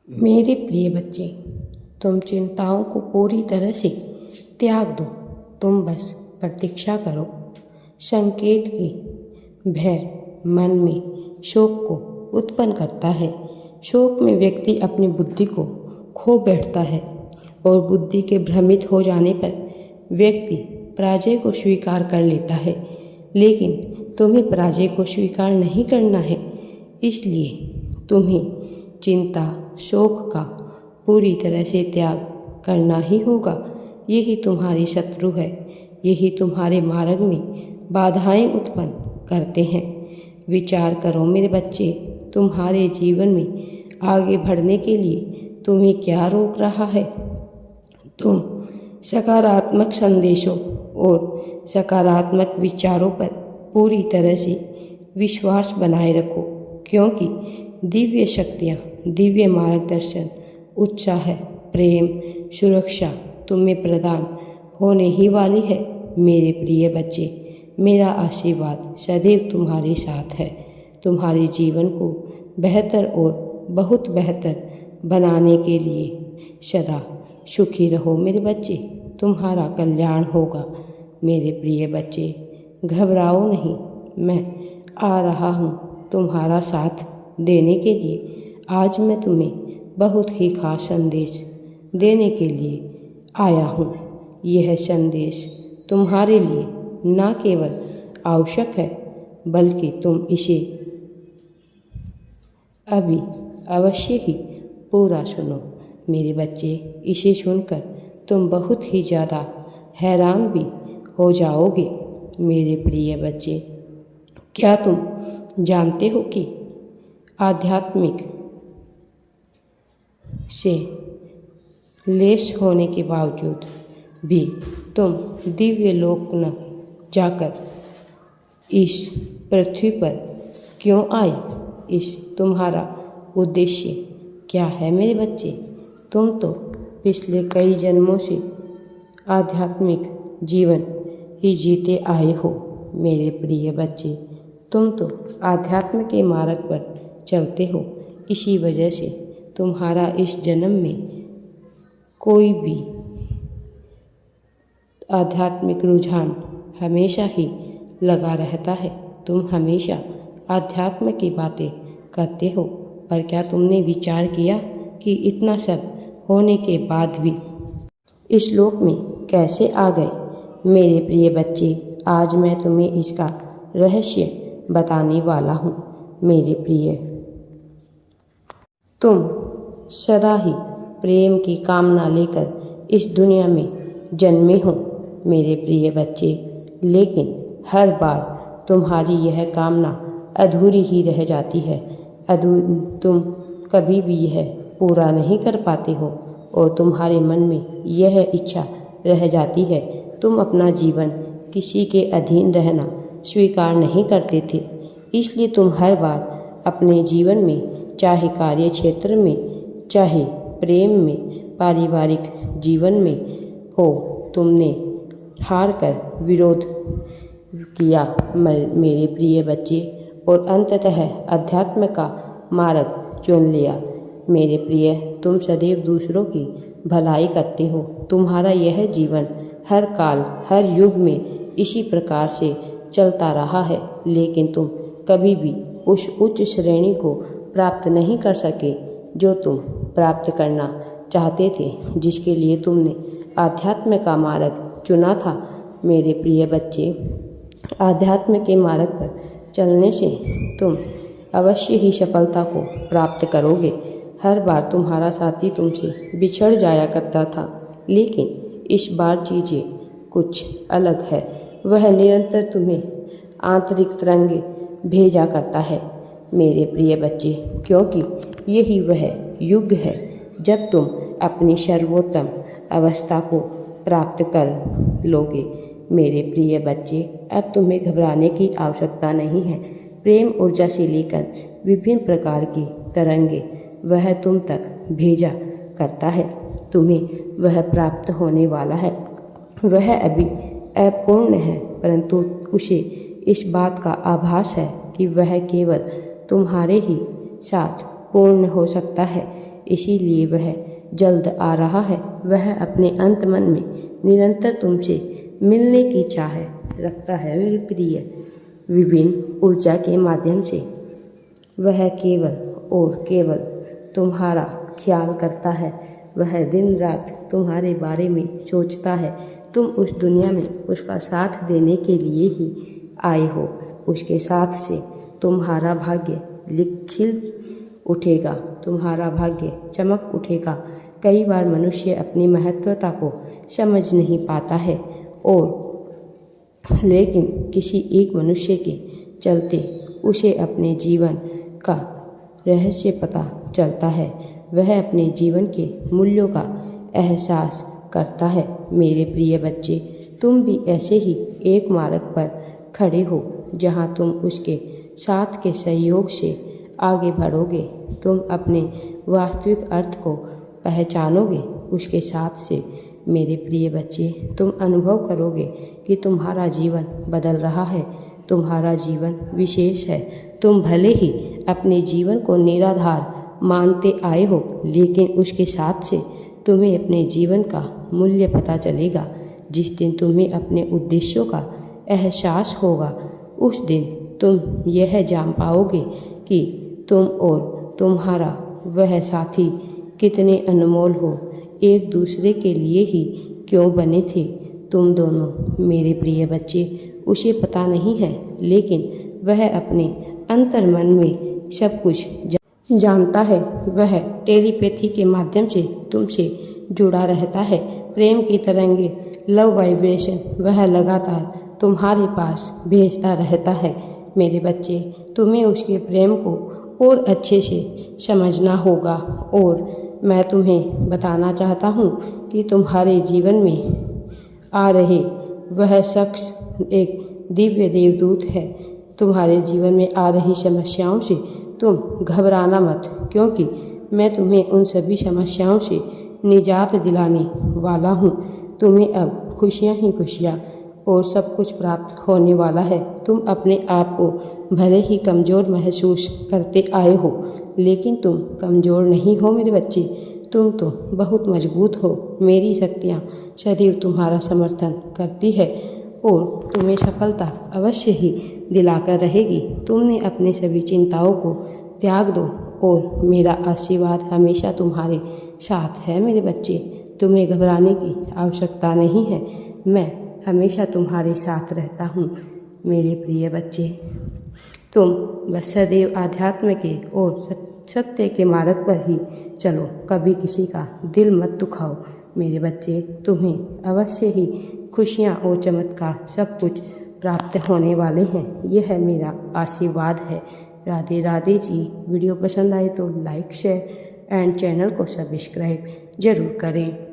मेरे प्रिय बच्चे, तुम चिंताओं को पूरी तरह से त्याग दो। तुम बस प्रतीक्षा करो। संकेत की भय मन में शोक को उत्पन्न करता है। शोक में व्यक्ति अपनी बुद्धि को खो बैठता है और बुद्धि के भ्रमित हो जाने पर व्यक्ति पराजय को स्वीकार कर लेता है। लेकिन तुम्हें पराजय को स्वीकार नहीं करना है, इसलिए तुम्हें चिंता शोक का पूरी तरह से त्याग करना ही होगा। यही तुम्हारी शत्रु है, यही तुम्हारे मार्ग में बाधाएं उत्पन्न करते हैं। विचार करो मेरे बच्चे, तुम्हारे जीवन में आगे बढ़ने के लिए तुम्हें क्या रोक रहा है? तुम सकारात्मक संदेशों और सकारात्मक विचारों पर पूरी तरह से विश्वास बनाए रखो, क्योंकि दिव्य शक्तियाँ, दिव्य मार्गदर्शन, उत्साह, प्रेम, सुरक्षा तुम्हें प्रदान होने ही वाली है। मेरे प्रिय बच्चे, मेरा आशीर्वाद सदैव तुम्हारे साथ है। तुम्हारे जीवन को बेहतर और बहुत बेहतर बनाने के लिए सदा सुखी रहो मेरे बच्चे। तुम्हारा कल्याण होगा। मेरे प्रिय बच्चे, घबराओ नहीं, मैं आ रहा हूँ तुम्हारा साथ देने के लिए। आज मैं तुम्हें बहुत ही खास संदेश देने के लिए आया हूँ। यह संदेश तुम्हारे लिए न केवल आवश्यक है, बल्कि तुम इसे अभी अवश्य ही पूरा सुनो। मेरे बच्चे, इसे सुनकर तुम बहुत ही ज़्यादा हैरान भी हो जाओगे। मेरे प्रिय बच्चे, क्या तुम जानते हो कि आध्यात्मिक से लेस होने के बावजूद भी तुम दिव्य लोक न जाकर इस पृथ्वी पर क्यों आए? इस तुम्हारा उद्देश्य क्या है मेरे बच्चे? तुम तो पिछले कई जन्मों से आध्यात्मिक जीवन ही जीते आए हो। मेरे प्रिय बच्चे, तुम तो आध्यात्म के मार्ग पर चलते हो। इसी वजह से तुम्हारा इस जन्म में कोई भी आध्यात्मिक रुझान हमेशा ही लगा रहता है। तुम हमेशा आध्यात्म की बातें करते हो, पर क्या तुमने विचार किया कि इतना सब होने के बाद भी इस लोक में कैसे आ गए? मेरे प्रिय बच्चे, आज मैं तुम्हें इसका रहस्य बताने वाला हूँ। मेरे प्रिय, तुम सदा ही प्रेम की कामना लेकर इस दुनिया में जन्मे हो मेरे प्रिय बच्चे, लेकिन हर बार तुम्हारी यह कामना अधूरी ही रह जाती है। तुम कभी भी यह पूरा नहीं कर पाते हो और तुम्हारे मन में यह इच्छा रह जाती है। तुम अपना जीवन किसी के अधीन रहना स्वीकार नहीं करते थे, इसलिए तुम हर बार अपने जीवन में, चाहे कार्य क्षेत्र में, चाहे प्रेम में, पारिवारिक जीवन में हो, तुमने हार कर विरोध किया मेरे प्रिय बच्चे, और अंततः अध्यात्म का मार्ग चुन लिया। मेरे प्रिय, तुम सदैव दूसरों की भलाई करते हो। तुम्हारा यह जीवन हर काल, हर युग में इसी प्रकार से चलता रहा है, लेकिन तुम कभी भी उस उच्च श्रेणी को प्राप्त नहीं कर सके जो तुम प्राप्त करना चाहते थे, जिसके लिए तुमने आध्यात्म का मार्ग चुना था। मेरे प्रिय बच्चे, आध्यात्म के मार्ग पर चलने से तुम अवश्य ही सफलता को प्राप्त करोगे। हर बार तुम्हारा साथी तुमसे बिछड़ जाया करता था, लेकिन इस बार चीज़ें कुछ अलग है। वह निरंतर तुम्हें आंतरिक तरंगे भेजा करता है मेरे प्रिय बच्चे, क्योंकि यही वह युग है जब तुम अपनी सर्वोत्तम अवस्था को प्राप्त कर लोगे। मेरे प्रिय बच्चे, अब तुम्हें घबराने की आवश्यकता नहीं है। प्रेम ऊर्जा से लेकर विभिन्न प्रकार की तरंगे वह तुम तक भेजा करता है। तुम्हें वह प्राप्त होने वाला है। वह अभी अपूर्ण है, परंतु उसे इस बात का आभास है कि वह केवल तुम्हारे ही साथ पूर्ण हो सकता है। इसीलिए वह जल्द आ रहा है। वह अपने अंत मन में निरंतर तुमसे मिलने की चाह रखता है मेरे प्रिय। विभिन्न ऊर्जा के माध्यम से वह केवल और केवल तुम्हारा ख्याल करता है। वह दिन रात तुम्हारे बारे में सोचता है। तुम उस दुनिया में उसका साथ देने के लिए ही आए हो। उसके साथ से तुम्हारा भाग्य खिल उठेगा, तुम्हारा भाग्य चमक उठेगा। कई बार मनुष्य अपनी महत्वता को समझ नहीं पाता है और लेकिन किसी एक मनुष्य के चलते उसे अपने जीवन का रहस्य पता चलता है। वह अपने जीवन के मूल्यों का एहसास करता है। मेरे प्रिय बच्चे, तुम भी ऐसे ही एक मार्ग पर खड़े हो जहां तुम उसके साथ के सहयोग से आगे बढ़ोगे। तुम अपने वास्तविक अर्थ को पहचानोगे। उसके साथ से मेरे प्रिय बच्चे, तुम अनुभव करोगे कि तुम्हारा जीवन बदल रहा है। तुम्हारा जीवन विशेष है। तुम भले ही अपने जीवन को निराधार मानते आए हो, लेकिन उसके साथ से तुम्हें अपने जीवन का मूल्य पता चलेगा। जिस दिन तुम्हें अपने उद्देश्यों का एहसास होगा, उस दिन तुम यह जान पाओगे कि तुम और तुम्हारा वह साथी कितने अनमोल हो, एक दूसरे के लिए ही क्यों बने थे तुम दोनों। मेरे प्रिय बच्चे, उसे पता नहीं है, लेकिन वह अपने अंतर्मन में सब कुछ जानता है। वह टेलीपैथी के माध्यम से तुमसे जुड़ा रहता है। प्रेम की तरंगे, लव वाइब्रेशन वह लगातार तुम्हारे पास भेजता रहता है। मेरे बच्चे, तुम्हें उसके प्रेम को और अच्छे से समझना होगा और मैं तुम्हें बताना चाहता हूँ कि तुम्हारे जीवन में आ रहे वह शख्स एक दिव्य देवदूत है। तुम्हारे जीवन में आ रही समस्याओं से तुम घबराना मत, क्योंकि मैं तुम्हें उन सभी समस्याओं से निजात दिलाने वाला हूँ। तुम्हें अब खुशियाँ ही खुशियाँ और सब कुछ प्राप्त होने वाला है। तुम अपने आप को भले ही कमज़ोर महसूस करते आए हो, लेकिन तुम कमज़ोर नहीं हो मेरे बच्चे, तुम तो बहुत मजबूत हो। मेरी शक्तियाँ सदैव तुम्हारा समर्थन करती है और तुम्हें सफलता अवश्य ही दिलाकर रहेगी। तुमने अपने सभी चिंताओं को त्याग दो और मेरा आशीर्वाद हमेशा तुम्हारे साथ है मेरे बच्चे। तुम्हें घबराने की आवश्यकता नहीं है। मैं हमेशा तुम्हारे साथ रहता हूँ मेरे प्रिय बच्चे। तुम बस सदैव आध्यात्म के और सत्य के मार्ग पर ही चलो। कभी किसी का दिल मत दुखाओ मेरे बच्चे। तुम्हें अवश्य ही खुशियाँ और चमत्कार सब कुछ प्राप्त होने वाले हैं। यह मेरा आशीर्वाद है। राधे राधे जी। वीडियो पसंद आए तो लाइक, शेयर एंड चैनल को सब्सक्राइब जरूर करें।